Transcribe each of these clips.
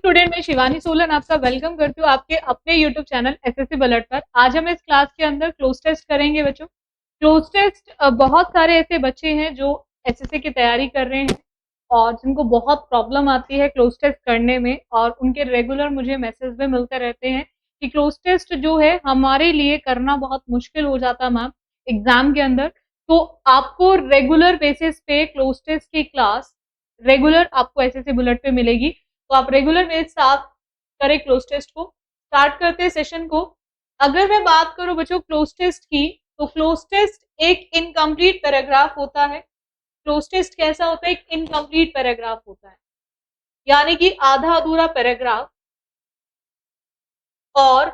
Student, मैं शिवानी सोलन आपका welcome करती हूँ आपके अपने यूट्यूब चैनल एसएससी बलट पर। आज हम इस क्लास के अंदर क्लोज टेस्ट करेंगे बच्चों। क्लोज टेस्ट बहुत सारे ऐसे बच्चे हैं जो एसएससी की तैयारी कर रहे हैं और जिनको बहुत प्रॉब्लम आती है क्लोज टेस्ट करने में, और उनके रेगुलर मुझे मैसेज भी मिलते रहते हैं कि क्लोज टेस्ट जो है हमारे लिए करना बहुत मुश्किल हो जाता मैम एग्जाम के अंदर। तो आपको रेगुलर बेसिस पे क्लोज टेस्ट की क्लास रेगुलर आपको एसएससी बुलेट पे मिलेगी, तो आप रेगुलर मेरे साथ करें क्लोज टेस्ट को। स्टार्ट करते हैं सेशन को। अगर मैं बात करूं बच्चों क्लोज टेस्ट की, तो क्लोज टेस्ट एक इनकम्प्लीट पैराग्राफ होता है। क्लोज टेस्ट कैसा होता है? एक इनकम्प्लीट पैराग्राफ होता है, यानी कि आधा अधूरा पैराग्राफ। और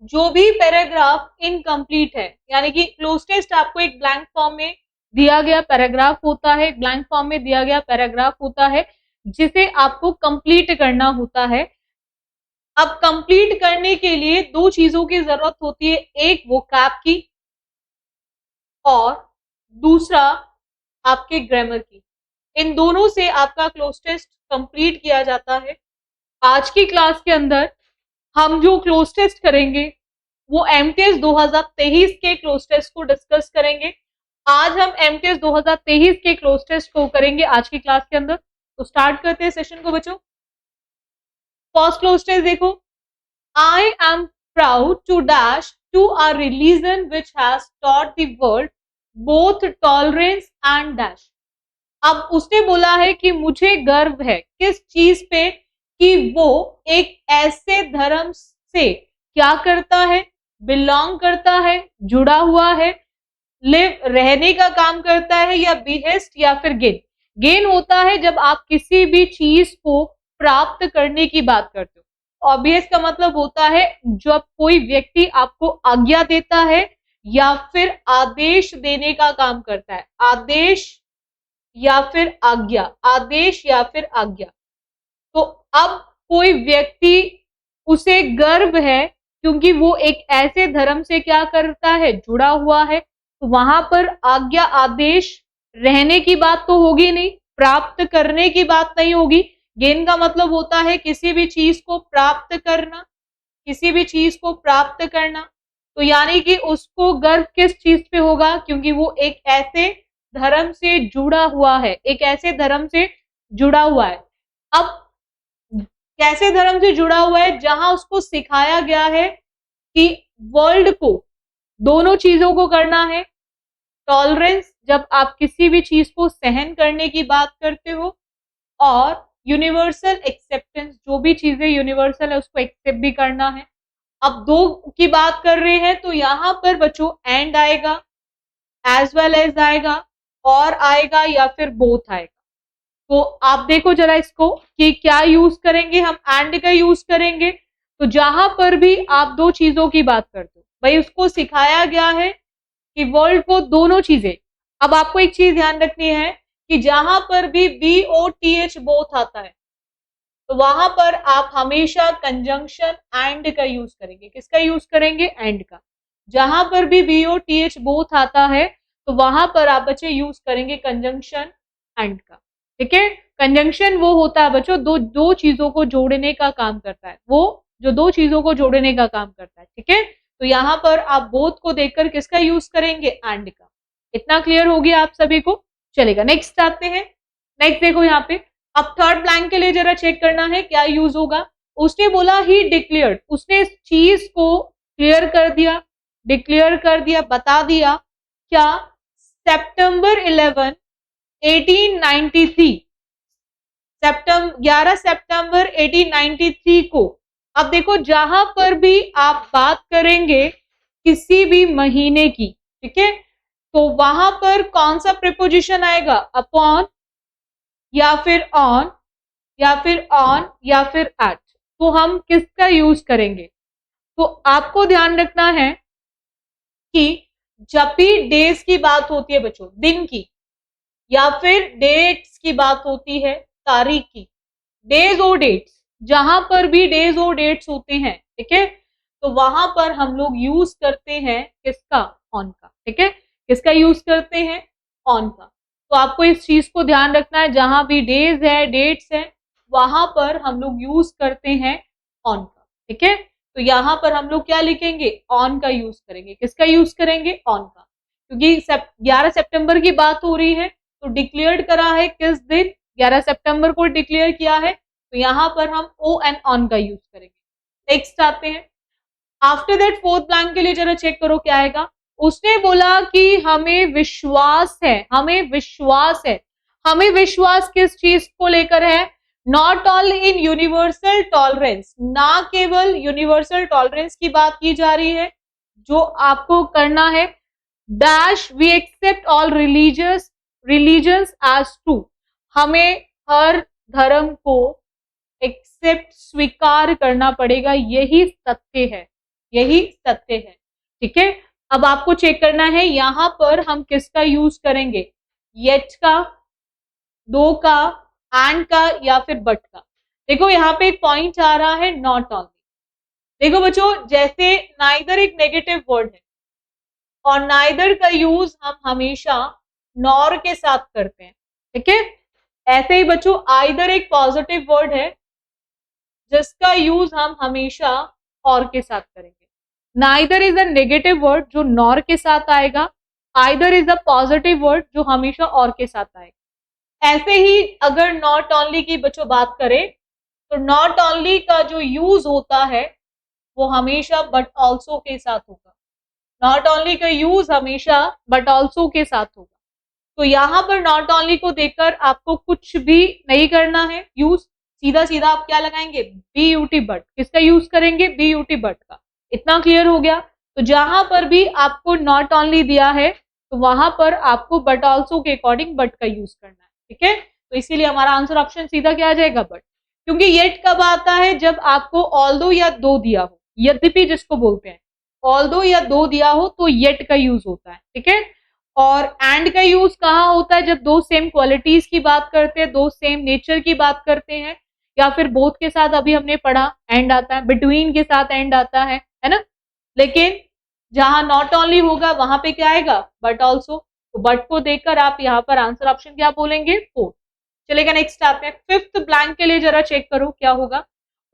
जो भी पैराग्राफ इनकम्प्लीट है, यानी कि क्लोज टेस्ट आपको एक ब्लैंक फॉर्म में दिया गया पैराग्राफ होता है, ब्लैंक फॉर्म में दिया गया पैराग्राफ होता है जिसे आपको कंप्लीट करना होता है। अब कंप्लीट करने के लिए दो चीजों की जरूरत होती है, एक वोकैब की और दूसरा आपके ग्रामर की। इन दोनों से आपका क्लोज टेस्ट कंप्लीट किया जाता है। आज की क्लास के अंदर हम जो क्लोज टेस्ट करेंगे वो एमटीएस 2023 के क्लोज टेस्ट को डिस्कस करेंगे। आज हम एमटीएस 2023 के क्लोज टेस्ट को करेंगे आज की क्लास के अंदर। तो स्टार्ट करते हैं सेशन को बच्चों। फर्स्ट क्लोज टेस्ट देखो, I am proud to dash to a religion which has taught the world both tolerance and dash. अब उसने बोला है कि मुझे गर्व है किस चीज पे, कि वो एक ऐसे धर्म से क्या करता है, बिलोंग करता है, जुड़ा हुआ है, लिव रहने का काम करता है, या बिहेस्ट या फिर गेन। गेन होता है जब आप किसी भी चीज को प्राप्त करने की बात करते हो। ऑब्वियस का मतलब होता है जब कोई व्यक्ति आपको आज्ञा देता है या फिर आदेश देने का काम करता है। आदेश या फिर आज्ञा, आदेश या फिर आज्ञा। तो अब कोई व्यक्ति उसे गर्व है क्योंकि वो एक ऐसे धर्म से क्या करता है, जुड़ा हुआ है। तो वहां पर आज्ञा आदेश रहने की बात तो होगी नहीं, प्राप्त करने की बात नहीं होगी। गेन का मतलब होता है किसी भी चीज को प्राप्त करना, किसी भी चीज को प्राप्त करना। तो यानी कि उसको गर्व किस चीज पे होगा, क्योंकि वो एक ऐसे धर्म से जुड़ा हुआ है, एक ऐसे धर्म से जुड़ा हुआ है। अब कैसे धर्म से जुड़ा हुआ है? जहां उसको सिखाया गया है कि वर्ल्ड को दोनों चीजों को करना है। टॉलरेंस, जब आप किसी भी चीज को सहन करने की बात करते हो, और यूनिवर्सल एक्सेप्टेंस, जो भी चीजें यूनिवर्सल है उसको एक्सेप्ट भी करना है। अब दो की बात कर रहे हैं तो यहां पर बच्चों एंड आएगा, एज वेल एज आएगा, और आएगा, या फिर बोथ आएगा। तो आप देखो जरा इसको कि क्या यूज करेंगे, हम एंड का यूज करेंगे। तो जहां पर भी आप दो चीजों की बात करते हो, भाई उसको सिखाया गया है कि वर्ल्ड को दोनों चीजें। अब आपको एक चीज ध्यान रखनी है कि जहां पर भी BOTH बोथ आता है तो वहां पर आप हमेशा कंजंक्शन एंड का यूज करेंगे। किसका यूज करेंगे? एंड का। जहां पर भी BOTH बोथ आता है तो वहां पर आप बच्चे यूज करेंगे कंजंक्शन एंड का। ठीक है, कंजंक्शन वो होता है बच्चों दो चीजों को जोड़ने का काम करता है, वो जो दो चीजों को जोड़ने का काम करता है। ठीक है, तो यहां पर आप बोथ को देखकर किसका यूज करेंगे? एंड का। इतना क्लियर हो गया आप सभी को? चलेगा, नेक्स्ट आते हैं। नेक्स्ट देखो यहाँ पे, अब थर्ड ब्लैंक के लिए जरा चेक करना है क्या यूज होगा। उसने बोला ही डिक्लेयर्ड, उसने इस चीज को क्लियर कर दिया, डिक्लेयर कर दिया, बता दिया। क्या? सितंबर 11 1893, 11 सितंबर 1893 को। अब देखो जहां पर भी आप बात करेंगे किसी भी महीने की, ठीक है, तो वहां पर कौन सा प्रीपोजिशन आएगा? अपॉन, या फिर ऑन, या फिर ऑन, या फिर एट। तो हम किसका यूज करेंगे? तो आपको ध्यान रखना है कि जब भी डेज की बात होती है बच्चों, दिन की, या फिर डेट्स की बात होती है, तारीख की, डेज और डेट्स, जहां पर भी डेज और डेट्स होते हैं, ठीक है, तो वहां पर हम लोग यूज करते हैं किसका? ऑन का। ठीक है, किसका यूज करते हैं? ऑन का। तो आपको इस चीज को ध्यान रखना है, जहां भी डेज है, डेट्स है, वहां पर हम लोग यूज करते हैं ऑन का, ठीक है। तो यहां पर हम लोग क्या लिखेंगे, ऑन का यूज करेंगे। किसका यूज करेंगे, ऑन का, क्योंकि 11 सितंबर की बात हो रही है, तो डिक्लेयर्ड करा है किस दिन, 11 सितंबर को डिक्लेयर किया है, तो यहां पर हम ओ एंड ऑन का यूज करेंगे। नेक्स्ट आते हैं, आफ्टर दैट फोर्थ ब्लैंक के लिए जरा चेक करो क्या आएगा। उसने बोला कि हमें विश्वास है, हमें विश्वास है। हमें विश्वास किस चीज को लेकर है, not only in universal tolerance, ना केवल यूनिवर्सल टॉलरेंस की बात की जा रही है, जो आपको करना है dash we accept all religions as true, हमें हर धर्म को एक्सेप्ट स्वीकार करना पड़ेगा, यही सत्य है, यही सत्य है, ठीक है। अब आपको चेक करना है यहां पर हम किसका यूज करेंगे, येट का, दो का, एंड का या फिर बट का। देखो यहाँ पे एक पॉइंट आ रहा है नॉट ऑनली। देखो बच्चों, जैसे नाइदर एक नेगेटिव वर्ड है और नाइदर का यूज हम हमेशा नॉर के साथ करते हैं, ठीक है। ऐसे ही बच्चों आइदर एक पॉजिटिव वर्ड है जिसका यूज हम हमेशा और के साथ करेंगे। Neither is a negative word जो नॉर के साथ आएगा, either is a positive word जो हमेशा और के साथ आएगा। ऐसे ही अगर नॉट ओनली की बच्चों बात करें तो नॉट ओनली का जो यूज होता है वो हमेशा बट ऑल्सो के साथ होगा। नॉट ओनली का यूज हमेशा बट ऑल्सो के साथ होगा। तो यहां पर नॉट ओनली को देखकर आपको कुछ भी नहीं करना है यूज, सीधा सीधा आप क्या लगाएंगे, बी यूटी बट। किसका यूज करेंगे, बी यूटी बट का। इतना क्लियर हो गया। तो जहां पर भी आपको नॉट ओनली दिया है तो वहां पर आपको बट ऑल्सो के अकॉर्डिंग बट का यूज करना है, ठीक है। तो इसीलिए हमारा आंसर ऑप्शन सीधा क्या आ जाएगा, बट। क्योंकि येट कब आता है, जब आपको ऑल्दो या दो दिया हो, यद्यपि जिसको बोलते हैं, ऑल्दो या दो दिया हो तो येट का यूज होता है, ठीक है। और एंड का यूज कहाँ होता है, जब दो सेम क्वालिटीज की बात करते हैं, दो सेम नेचर की बात करते हैं, या फिर बोथ के साथ अभी हमने पढ़ा एंड आता है, बिटवीन के साथ एंड आता है ना। लेकिन जहां नॉट ओनली होगा वहां पे क्या आएगा, बट ऑल्सो। तो बट को देखकर आप यहाँ पर आंसर ऑप्शन क्या बोलेंगे, फोर्थ। चलेगा, नेक्स्ट आते हैं फिफ्थ ब्लैंक के लिए, जरा चेक करो क्या होगा।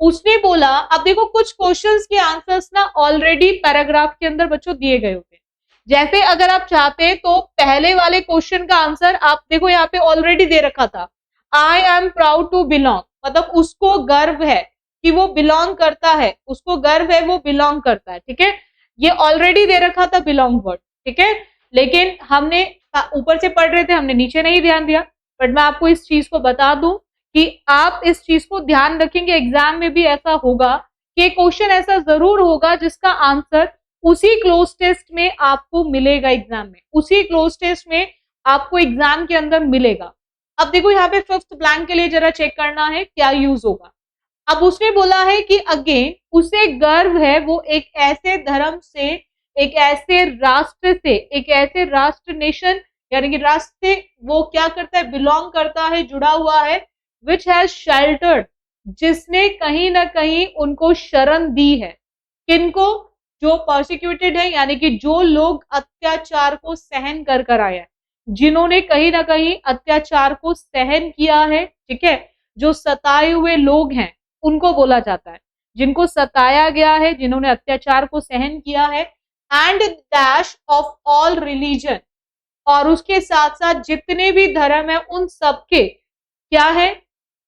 उसने बोला, अब देखो कुछ क्वेश्चंस के आंसर्स ना ऑलरेडी पैराग्राफ के अंदर बच्चों दिए गए होते हैं। जैसे अगर आप चाहते हैं तो पहले वाले क्वेश्चन का आंसर आप देखो यहाँ पे ऑलरेडी दे रखा था, I am proud to belong, मतलब उसको गर्व है कि वो बिलोंग करता है, उसको गर्व है वो बिलोंग करता है, ठीक है। ये ऑलरेडी दे रखा था बिलोंग वर्ड, ठीक है। लेकिन हमने ऊपर से पढ़ रहे थे, हमने नीचे नहीं ध्यान दिया। बट मैं आपको इस चीज को बता दूं कि आप इस चीज को ध्यान रखेंगे, एग्जाम में भी ऐसा होगा कि क्वेश्चन ऐसा जरूर होगा जिसका आंसर उसी क्लोज टेस्ट में आपको मिलेगा, एग्जाम में उसी क्लोज टेस्ट में आपको एग्जाम के अंदर मिलेगा। अब देखो यहाँ पे फिफ्थ ब्लैंक के लिए जरा चेक करना है क्या यूज होगा। अब उसने बोला है कि अगेन उसे गर्व है वो एक ऐसे धर्म से, एक ऐसे राष्ट्र से, एक ऐसे राष्ट्र नेशन यानी कि राष्ट्र से वो क्या करता है, बिलोंग करता है, जुड़ा हुआ है, विच हैज शेल्टर्ड, जिसने कहीं ना कहीं उनको शरण दी है। किनको, जो परसिक्यूटेड है, यानी कि जो लोग अत्याचार को सहन कर कर आए हैं, जिन्होंने कहीं ना कहीं अत्याचार को सहन किया है, ठीक है। जो सताए हुए लोग हैं उनको बोला जाता है, जिनको सताया गया है, जिन्होंने अत्याचार को सहन किया है। And dash of all religion, और उसके साथ साथ जितने भी धर्म है उन सबके क्या है,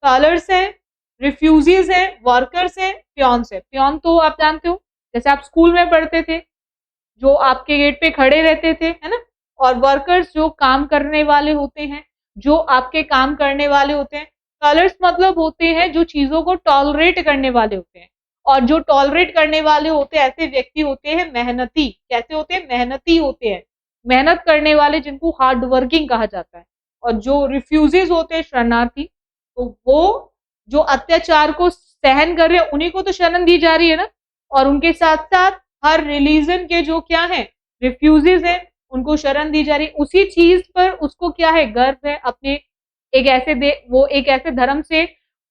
कलर्स है, रिफ्यूजीज है, वर्कर्स है, प्योन्स है। प्योन तो आप जानते हो, जैसे आप स्कूल में पढ़ते थे, जो आपके गेट पे खड़े रहते थे, है ना। और वर्कर्स जो काम करने वाले होते हैं, जो आपके काम करने वाले होते हैं। कलर्स मतलब होते हैं जो चीजों को टॉलरेट करने वाले होते हैं, और जो टॉलरेट करने वाले होते हैं ऐसे व्यक्ति होते हैं मेहनती। कैसे होते हैं, मेहनती होते हैं, मेहनत करने वाले, जिनको हार्ड वर्किंग कहा जाता है। और जो रिफ्यूजीज होते हैं, शरणार्थी, तो वो जो अत्याचार को सहन कर रहे हैं उन्हीं को तो शरण दी जा रही है ना। और उनके साथ साथ हर रिलीजन के जो क्या है, रिफ्यूजीज है, उनको शरण दी जा रही है। उसी चीज पर उसको क्या है, गर्व है अपने एक ऐसे वो एक ऐसे धर्म से,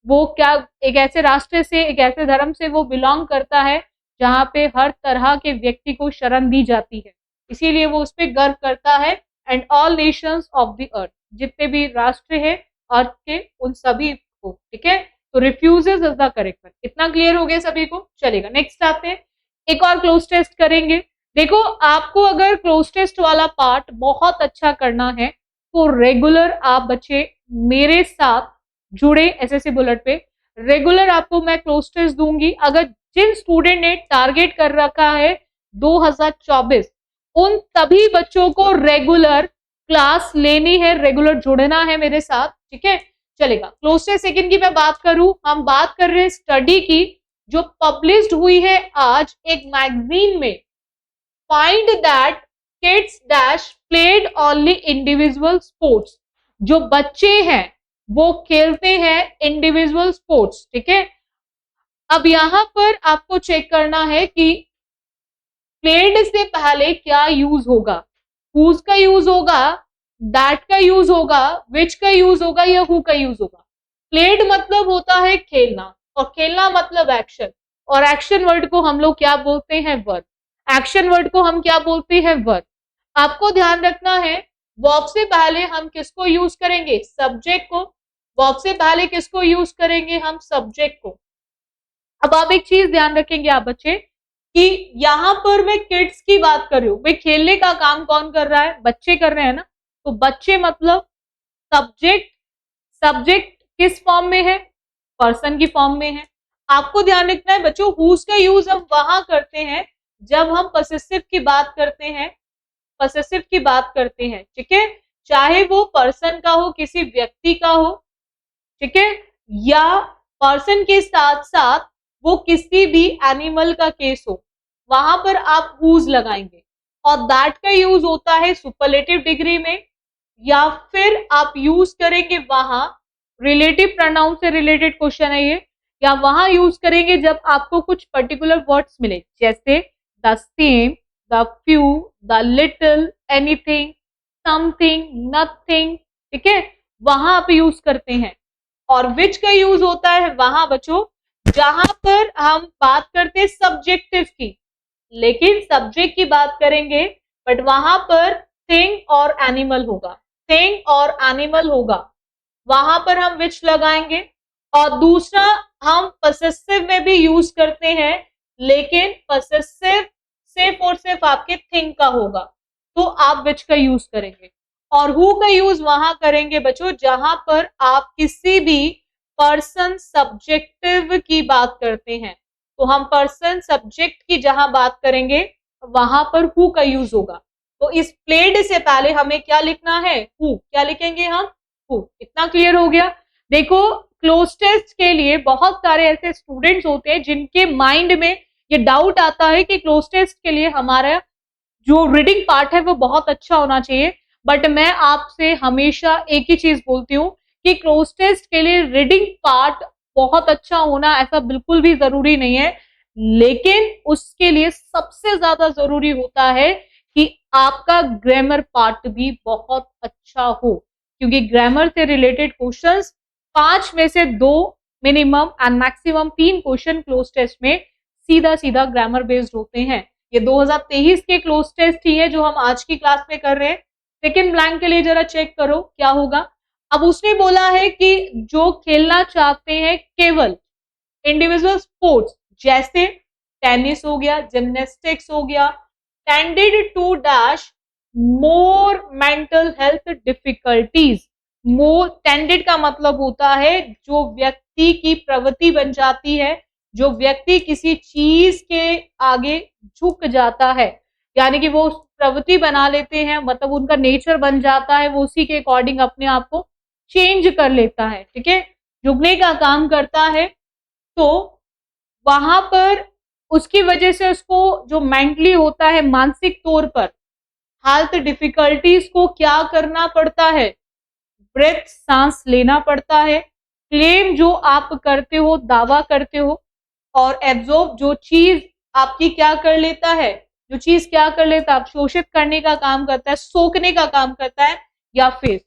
वो क्या एक ऐसे राष्ट्र से, एक ऐसे धर्म से वो बिलोंग करता है जहां पे हर तरह के व्यक्ति को शरण दी जाती है, इसीलिए वो उस पर गर्व करता है। And all Nations of the earth, जितने भी राष्ट्र है अर्थ के, उन सभी को, ठीक है। तो refuses is the correct one. इतना क्लियर हो गया सभी को? चलेगा, नेक्स्ट आते हैं, एक और क्लोज टेस्ट करेंगे। देखो, आपको अगर क्लोज टेस्ट वाला पार्ट बहुत अच्छा करना है तो रेगुलर आप बच्चे मेरे साथ जुड़े एसएससी बुलेट पे। रेगुलर आपको मैं क्लोज टेस्ट दूंगी। अगर जिन स्टूडेंट ने टारगेट कर रखा है 2024, उन सभी बच्चों को रेगुलर क्लास लेनी है, रेगुलर जुड़ना है मेरे साथ, ठीक है? चलेगा। क्लोज टेस्ट सेकंड की मैं बात करूं, हम बात कर रहे हैं स्टडी की जो पब्लिश्ड हुई है आज एक मैगजीन में। Find that kids dash played only individual sports. जो बच्चे हैं वो खेलते हैं इंडिविजुअल स्पोर्ट्स, ठीक है? अब यहां पर आपको चेक करना है कि प्लेड से पहले क्या यूज होगा। हुज का यूज होगा, दैट का यूज होगा, विच का यूज होगा या हु का यूज होगा। प्लेड मतलब होता है खेलना, और खेलना मतलब एक्शन, और एक्शन वर्ड को हम लोग क्या बोलते हैं? वर्ब। एक्शन वर्ड को हम क्या बोलते हैं? वर्ब। आपको ध्यान रखना है, वर्ब से पहले हम किसको यूज करेंगे? सब्जेक्ट को। वर्ब से पहले किसको यूज करेंगे? हम सब्जेक्ट को। अब आप एक चीज ध्यान रखेंगे आप बच्चे कि यहां पर मैं किड्स की बात कर रही हूं, भाई खेलने का काम कौन कर रहा है? बच्चे कर रहे हैं ना। तो बच्चे मतलब सब्जेक्ट। सब्जेक्ट किस फॉर्म में है? पर्सन की फॉर्म में है। आपको ध्यान रखना है बच्चों, हुज का यूज हम वहां करते हैं जब हम पॉसेसिव की बात करते हैं, पॉसेसिव की बात करते हैं, ठीक है? चाहे वो पर्सन का हो, किसी व्यक्ति का हो, ठीक है, या पर्सन के साथ साथ वो किसी भी एनिमल का केस हो, वहां पर आप हुज लगाएंगे। और दैट का यूज होता है सुपरलेटिव डिग्री में, या फिर आप यूज करेंगे वहां, रिलेटिव प्रोनाउन से रिलेटेड क्वेश्चन है ये, या वहां यूज करेंगे जब आपको कुछ पर्टिकुलर वर्ड्स मिले, जैसे the same, the few, the little, anything, something, nothing, ठीक है? वहां आप यूज करते हैं। और विच का यूज होता है वहां बच्चों जहां पर हम बात करते हैं सब्जेक्टिव की, लेकिन सब्जेक्ट की बात करेंगे बट वहां पर थिंग और एनिमल होगा, थिंग और एनिमल होगा, वहां पर हम विच लगाएंगे। और दूसरा, हम पॉसेसिव में भी यूज करते हैं, लेकिन पॉसेसिव सिर्फ और सिर्फ आपके थिंग का होगा, तो आप विच का यूज करेंगे। और हु का यूज वहां करेंगे बच्चों जहां पर आप किसी भी पर्सन सब्जेक्टिव की बात करते हैं। तो हम पर्सन सब्जेक्ट की जहां बात करेंगे वहां पर हु का यूज होगा। तो इस प्लेड से पहले हमें क्या लिखना है? हु। क्या लिखेंगे हम? हु। इतना क्लियर हो गया? देखो, क्लोज टेस्ट के लिए बहुत सारे ऐसे स्टूडेंट्स होते हैं जिनके माइंड में ये डाउट आता है कि क्लोज टेस्ट के लिए हमारा जो रीडिंग पार्ट है वो बहुत अच्छा होना चाहिए। बट मैं आपसे हमेशा एक ही चीज बोलती हूँ कि क्लोज टेस्ट के लिए रीडिंग पार्ट बहुत अच्छा होना ऐसा बिल्कुल भी जरूरी नहीं है, लेकिन उसके लिए सबसे ज्यादा जरूरी होता है कि आपका ग्रामर पार्ट भी बहुत अच्छा हो, क्योंकि ग्रामर से रिलेटेड क्वेश्चंस 5 में से 2 minimum and maximum 3 question cloze test में सीधा सीधा ग्रामर बेस्ड होते हैं। ये 2023 के क्लोज टेस्ट ही है जो हम आज की क्लास में कर रहे हैं। सेकेंड ब्लैंक के लिए जरा चेक करो क्या होगा। अब उसने बोला है कि जो खेलना चाहते हैं केवल इंडिविजुअल स्पोर्ट्स, जैसे टेनिस हो गया, जिम्नास्टिक्स हो गया, tended to dash more mental health difficulties. More tended का मतलब होता है जो व्यक्ति की प्रवृत्ति बन जाती है, जो व्यक्ति किसी चीज के आगे झुक जाता है, यानी कि वो प्रवृत्ति बना लेते हैं, मतलब उनका नेचर बन जाता है, वो उसी के अकॉर्डिंग अपने आप को चेंज कर लेता है, ठीक है, झुकने का काम करता है। तो वहां पर उसकी वजह से उसको जो मेंटली होता है, मानसिक तौर पर हेल्थ डिफिकल्टीज को क्या करना पड़ता है? ब्रेथ, सांस लेना पड़ता है। क्लेम जो आप करते हो, दावा करते हो, और एब्जॉर्ब जो चीज आपकी क्या कर लेता है, जो चीज क्या कर लेता है, अवशोषित करने का काम करता है, सोखने का काम करता है, या फिर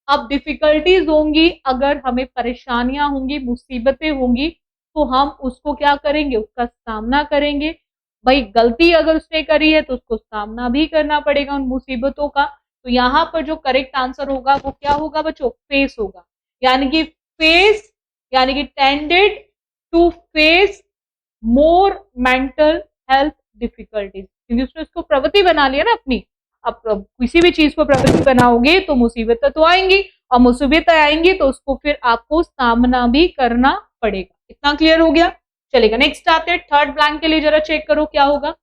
अब डिफिकल्टीज होंगी, अगर हमें परेशानियां होंगी, मुसीबतें होंगी, तो हम उसको क्या करेंगे? उसका सामना करेंगे। भाई गलती अगर उसने करी है तो उसको सामना भी करना पड़ेगा उन मुसीबतों का। तो यहाँ पर जो करेक्ट आंसर होगा वो क्या होगा बच्चों? फेस होगा। यानी कि फेस, यानी कि tended to face more mental health difficulties, क्योंकि उसने उसको प्रवृत्ति बना लिया ना अपनी। अब किसी भी चीज को प्रवृत्ति बनाओगे तो मुसीबतें तो आएंगी, और मुसीबतें आएंगी तो उसको फिर आपको सामना भी करना पड़ेगा। इतना क्लियर हो गया? चलेगा, नेक्स्ट आते हैं थर्ड ब्लैंक के लिए, जरा चेक करो क्या होगा।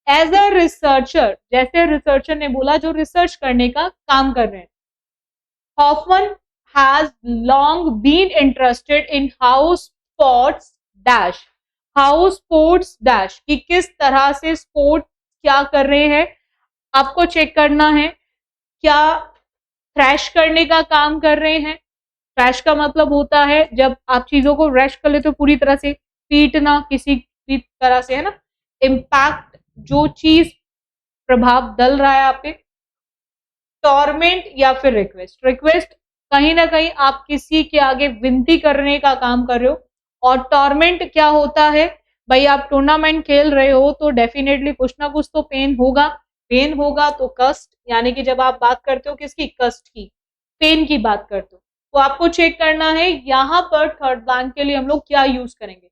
एज अ रिसर्चर, जैसे रिसर्चर ने बोला जो रिसर्च करने का काम कर रहे हैं, Hoffman has long been interested in how sports dash, how sports dash, कि किस तरह से स्पोर्ट क्या कर रहे हैं, आपको चेक करना है। क्या थ्रैश करने का काम कर रहे हैं? थ्रैश का मतलब होता है जब आप चीजों को रैश कर लेते हो, पूरी तरह से पीटना किसी भी तरह से, है ना, इम्पैक्ट, जो चीज प्रभाव डल रहा है आप पे। टॉर्मेंट या फिर रिक्वेस्ट, रिक्वेस्ट कहीं ना कहीं आप किसी के आगे विनती करने का काम कर रहे हो, और टॉर्मेंट क्या होता है भाई, आप टूर्नामेंट खेल रहे हो तो डेफिनेटली कुछ ना कुछ तो पेन होगा, पेन होगा तो कष्ट, यानी कि जब आप बात करते हो किसकी, कष्ट की, पेन की बात करते हो, तो आपको चेक करना है यहाँ पर थर्ड ब्लैंक के लिए हम लोग क्या यूज करेंगे,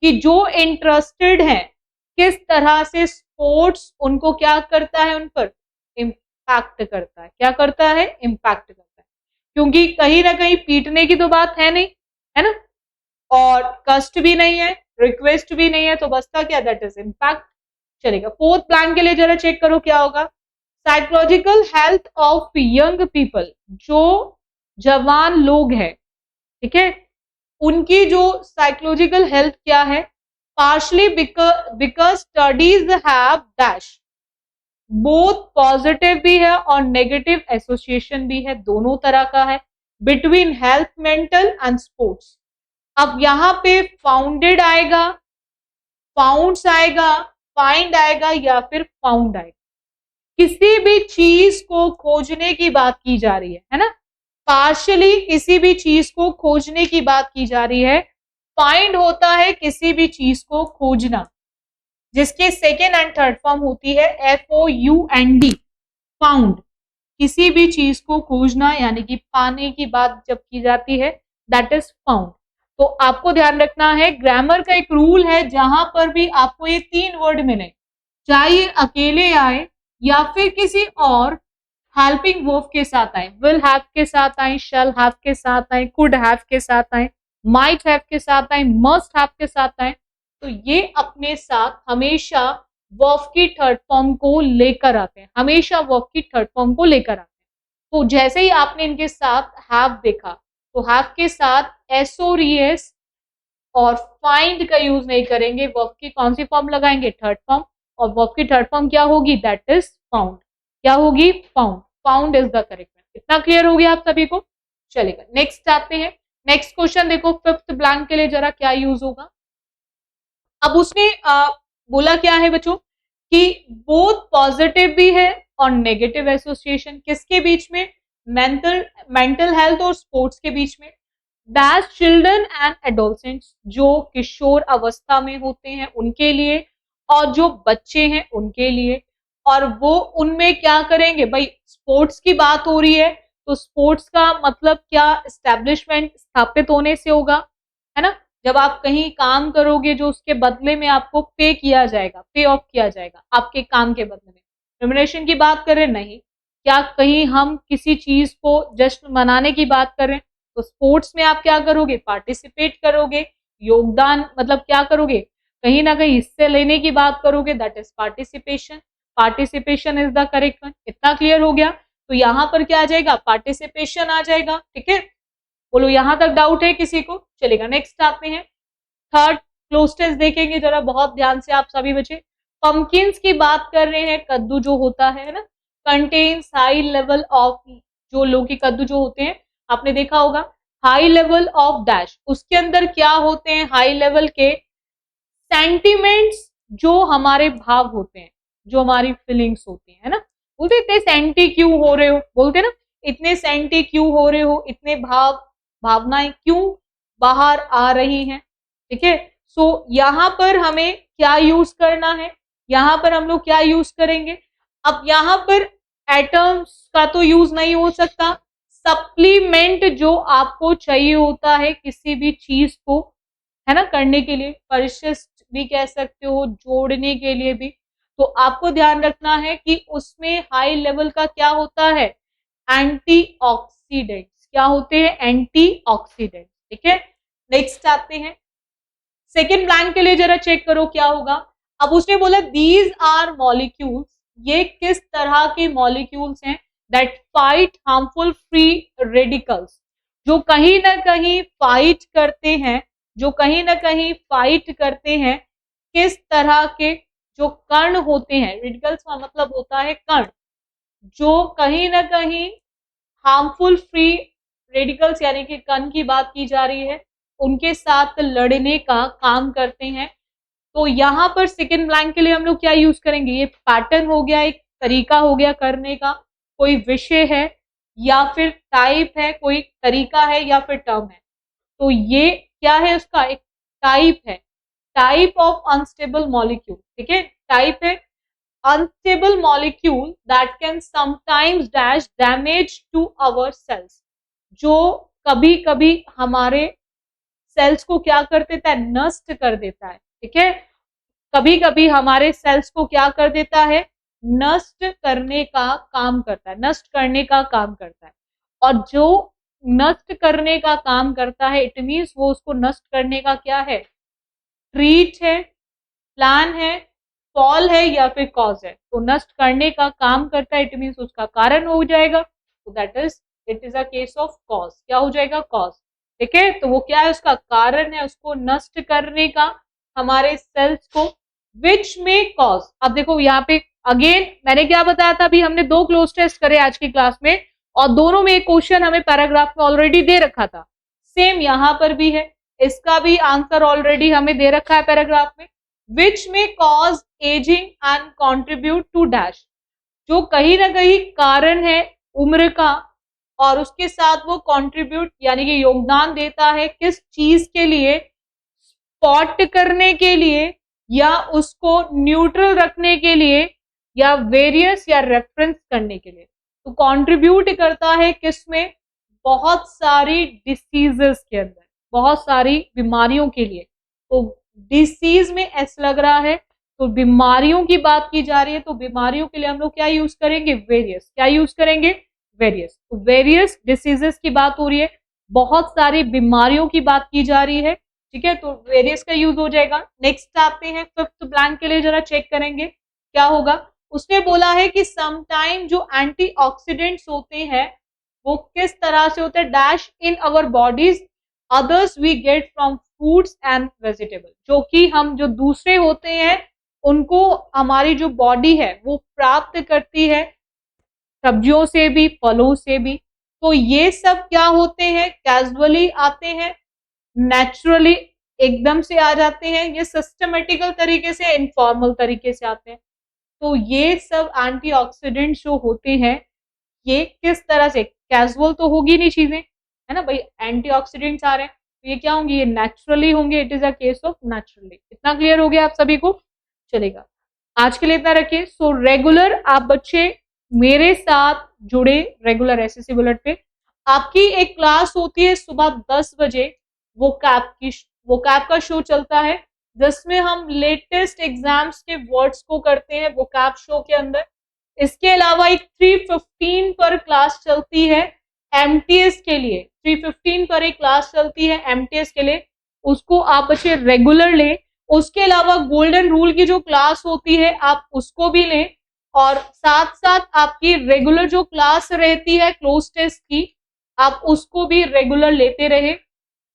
कि जो इंटरेस्टेड है किस तरह से स्पोर्ट्स उनको क्या करता है, उन पर इम्पैक्ट करता है। क्या करता है? इम्पैक्ट करता है, क्योंकि कहीं ना कहीं पीटने की तो बात है नहीं, है ना, और कष्ट भी नहीं है, रिक्वेस्ट भी नहीं है, तो बसता क्या, दैट इज इम्पैक्ट। चलेगा, फोर्थ प्लान के लिए जरा चेक करो क्या होगा। Psychological health of young people, जो जवान लोग हैं, ठीक है, उनकी जो साइकोलॉजिकल हेल्थ क्या है, partially because studies have dash, both positive भी है और नेगेटिव एसोसिएशन भी है, दोनों तरह का है between health, mental and sports. अब यहाँ पे फाउंडेड आएगा, फाउंड्स आएगा, फाइंड आएगा, या फिर फाउंड आएगा। किसी भी चीज को खोजने की बात की जा रही है ना, पार्शियली किसी भी चीज को खोजने की बात की जा रही है। फाइंड होता है किसी भी चीज को खोजना, जिसके सेकेंड एंड थर्ड फॉर्म होती है FOUND, फाउंड। किसी भी चीज को खोजना यानी कि पाने की बात जब की जाती है, दैट इज फाउंड। तो आपको ध्यान रखना है, ग्रामर का एक रूल है, जहां पर भी आपको ये तीन वर्ड मिले, चाहे ये अकेले आए या फिर किसी और हेल्पिंग वर्ब के साथ आए, विल हैव के साथ आए, शैल हैव के साथ आए, कुड हैव के साथ आए, माइट हैव के साथ आए, मस्ट हैव के साथ आए, तो ये अपने साथ हमेशा वर्ब की थर्ड फॉर्म को लेकर आते हैं, हमेशा वर्ब की थर्ड फॉर्म को लेकर आते हैं। तो जैसे ही आपने इनके साथ हैव देखा, तो हैव के साथ SORES और फाइंड का यूज नहीं करेंगे, वर्ब की कौन सी फॉर्म लगाएंगे, थर्ड फॉर्म, और वर्ब की थर्ड फॉर्म क्या होगी, दैट इज फाउंड। क्या होगी, found, found is the correct. इतना क्लियर हो गया आप सभी को? चलेगा, नेक्स्ट आते हैं। नेक्स्ट क्वेश्चन देखो, फिफ्थ ब्लैंक के लिए जरा क्या यूज होगा। अब उसने बोला क्या है बच्चों, कि बोथ पॉजिटिव भी है और नेगेटिव एसोसिएशन, किसके बीच में, मेंटल हेल्थ और स्पोर्ट्स के बीच में। दैट चिल्ड्रन एंड एडोलसेंट्स, जो किशोर अवस्था में होते हैं उनके लिए, और जो बच्चे हैं उनके लिए, और वो उनमें क्या करेंगे भाई, स्पोर्ट्स की बात हो रही है, तो स्पोर्ट्स का मतलब क्या, एस्टेब्लिशमेंट, स्थापित होने से होगा, है ना, जब आप कहीं काम करोगे जो उसके बदले में आपको पे किया जाएगा, पे ऑफ किया जाएगा आपके काम के बदले में, रेम्युनरेशन की बात करें नहीं, क्या कहीं हम किसी चीज को जश्न मनाने की बात करें, तो स्पोर्ट्स में आप क्या करोगे, पार्टिसिपेट करोगे, योगदान मतलब क्या करोगे, कहीं ना कहीं हिस्से लेने की बात करोगे, that is participation. Participation is the correct one. इतना क्लियर हो गया? तो यहाँ पर क्या आ जाएगा, पार्टिसिपेशन आ जाएगा। ठीक है, बोलो यहाँ तक डाउट है किसी को? चलेगा, नेक्स्ट आते हैं। थर्ड क्लोस्टेस देखेंगे जरा बहुत ध्यान से आप सभी बच्चे। पंपकिन्स की बात कर रहे हैं, कद्दू जो होता है ना, कंटेन्स हाई लेवल ऑफ, जो लौकी कद्दू जो होते हैं आपने देखा होगा, हाई लेवल ऑफ डैश, उसके अंदर क्या होते हैं, हाई लेवल के सेंटिमेंट्स, जो हमारे भाव होते हैं, जो हमारी फीलिंग्स होती है ना, बोलते इतने सेंटी क्यों हो रहे हो, बोलते ना इतने सेंटी क्यों हो रहे हो, इतने भावनाएं क्यों बाहर आ रही हैं। ठीक है, सो यहाँ पर हमें क्या यूज करना है, यहाँ पर हम लोग क्या यूज करेंगे। अब यहाँ पर एटम्स का तो यूज नहीं हो सकता, सप्लीमेंट जो आपको चाहिए होता है किसी भी चीज को, है ना, करने के लिए, परिशिष्ट भी कह सकते हो, जोड़ने के लिए भी। तो आपको ध्यान रखना है कि उसमें हाई लेवल का क्या होता है, एंटीऑक्सीडेंट्स। क्या होते हैं, एंटीऑक्सीडेंट। ठीक है, नेक्स्ट आते हैं सेकेंड ब्लैंक के लिए, जरा चेक करो क्या होगा। अब उसने बोला दीज आर मॉलिक्यूल्स, ये किस तरह के मॉलिक्यूल्स हैं, that fight harmful free radicals, जो कहीं ना कहीं फाइट करते हैं, जो कहीं ना कहीं फाइट करते हैं किस तरह के, जो कण होते हैं, रेडिकल्स का मतलब होता है कण, जो कहीं ना कहीं हार्मफुल फ्री रेडिकल्स यानी कि कण की बात की जा रही है, उनके साथ लड़ने का काम करते हैं। तो यहाँ पर सेकेंड ब्लैंक के लिए हम लोग क्या यूज करेंगे, ये पैटर्न हो गया, एक तरीका हो गया करने का, कोई विषय है या फिर टाइप है, कोई तरीका है या फिर टर्म है। तो ये क्या है, उसका एक टाइप है, टाइप ऑफ अनस्टेबल मॉलिक्यूल। ठीक है, टाइप है unstable molecule that can sometimes dash damage to our cells, जो कभी कभी हमारे सेल्स को क्या कर देता है, नष्ट कर देता है। ठीक है, कभी कभी हमारे सेल्स को क्या कर देता है, नष्ट करने का काम करता है, नष्ट करने का काम करता है। और जो नष्ट करने का काम करता है, इट मीन्स वो उसको नष्ट करने का क्या है, ट्रीट है, प्लान है, फॉल है या फिर कॉज है। तो नष्ट करने का काम करता है, इट मीन्स उसका कारण हो जाएगा, तो that is it is a case of cause. क्या हो जाएगा, कॉज। ठीक है, तो वो क्या है, उसका कारण है, उसको नष्ट करने का हमारे सेल्स को, विच में कॉज। अब देखो यहाँ पे अगेन मैंने क्या बताया था, अभी हमने 2 क्लोज टेस्ट करे आज की क्लास में, और दोनों में एक क्वेश्चन हमें पैराग्राफ में ऑलरेडी दे रखा था, सेम यहाँ पर भी है, इसका भी आंसर ऑलरेडी हमें दे रखा है पैराग्राफ में। which may cause aging and contribute to dash, जो कहीं ना कहीं कारण है उम्र का, और उसके साथ वो कंट्रीब्यूट यानी कि योगदान देता है किस चीज के लिए, स्पॉट करने के लिए, या उसको न्यूट्रल रखने के लिए, या वेरियस या रेफरेंस करने के लिए। तो कंट्रीब्यूट करता है किसमें, बहुत सारी डिसीजेस के अंदर, बहुत सारी बीमारियों के लिए। तो डिसीज में एस लग रहा है, तो बीमारियों की बात की जा रही है, तो बीमारियों के लिए हम लोग क्या यूज करेंगे, वेरियस। क्या यूज करेंगे, वेरियस। तो वेरियस डिसीजेस की बात हो रही है, बहुत सारी बीमारियों की बात की जा रही है। ठीक है, तो वेरियस का यूज हो जाएगा। नेक्स्ट आते हैं फिफ्थ ब्लैंक के लिए, जरा चेक करेंगे क्या होगा। उसने बोला है कि समटाइम जो एंटीऑक्सीडेंट्स होते हैं वो किस तरह से होते हैं, dash in our bodies others we get from foods and vegetable, जो कि हम जो दूसरे होते हैं उनको हमारी जो बॉडी है वो प्राप्त करती है सब्जियों से भी, फलों से भी। तो ये सब क्या होते हैं, कैजुअली आते हैं, नेचुरली एकदम से आ जाते हैं, ये सिस्टमेटिकल तरीके से, इनफॉर्मल तरीके से आते हैं। तो ये सब एंटीऑक्सीडेंट जो होते हैं ये किस तरह से, कैजुअल तो होगी नहीं चीजें, है ना भाई, एंटीऑक्सीडेंट्स आ रहे हैं, तो ये क्या होंगे, ये नेचुरली होंगे, it is a case of naturally. इतना क्लियर हो गया आप सभी को, चलेगा। आज के लिए इतना रखिए। सो रेगुलर आप बच्चे मेरे साथ जुड़े, रेगुलर एसएससी बुलेट पे आपकी एक क्लास होती है सुबह 10 बजे, वो कैप का शो चलता है, जिसमें हम लेटेस्ट एग्जाम्स के वर्ड्स को करते हैं वो कैप शो के अंदर। इसके अलावा एक 3:15 पर क्लास चलती है एमटीएस के लिए, 3:15 पर एक क्लास चलती है एमटीएस के लिए, उसको आप बच्चे रेगुलर लें। उसके अलावा गोल्डन रूल की जो क्लास होती है आप उसको भी लें, और साथ साथ आपकी रेगुलर जो क्लास रहती है क्लोज टेस्ट की, आप उसको भी रेगुलर लेते रहे।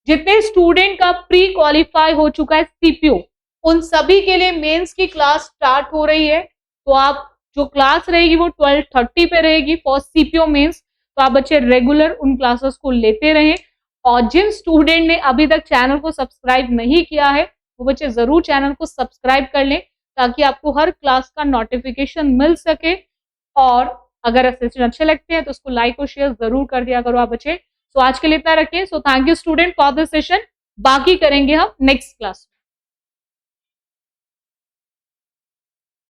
जितने स्टूडेंट का प्री क्वालिफाई हो चुका है सीपीओ, उन सभी के लिए मेंस की क्लास स्टार्ट हो रही है। तो आप जो क्लास रहेगी वो 12:30 पे रहेगी फॉर सीपीओ मेंस। तो आप बच्चे रेगुलर उन क्लासेस को लेते रहें। और जिन स्टूडेंट ने अभी तक चैनल को सब्सक्राइब नहीं किया है वो बच्चे जरूर चैनल को सब्सक्राइब कर लें, ताकि आपको हर क्लास का नोटिफिकेशन मिल सके। और अगर सेशन अच्छे लगते हैं तो उसको लाइक और शेयर जरूर कर दिया करो आप बच्चे। सो आज के लिए इतना रखें। So thank you student for this session, बाकी करेंगे हम नेक्स्ट क्लास में।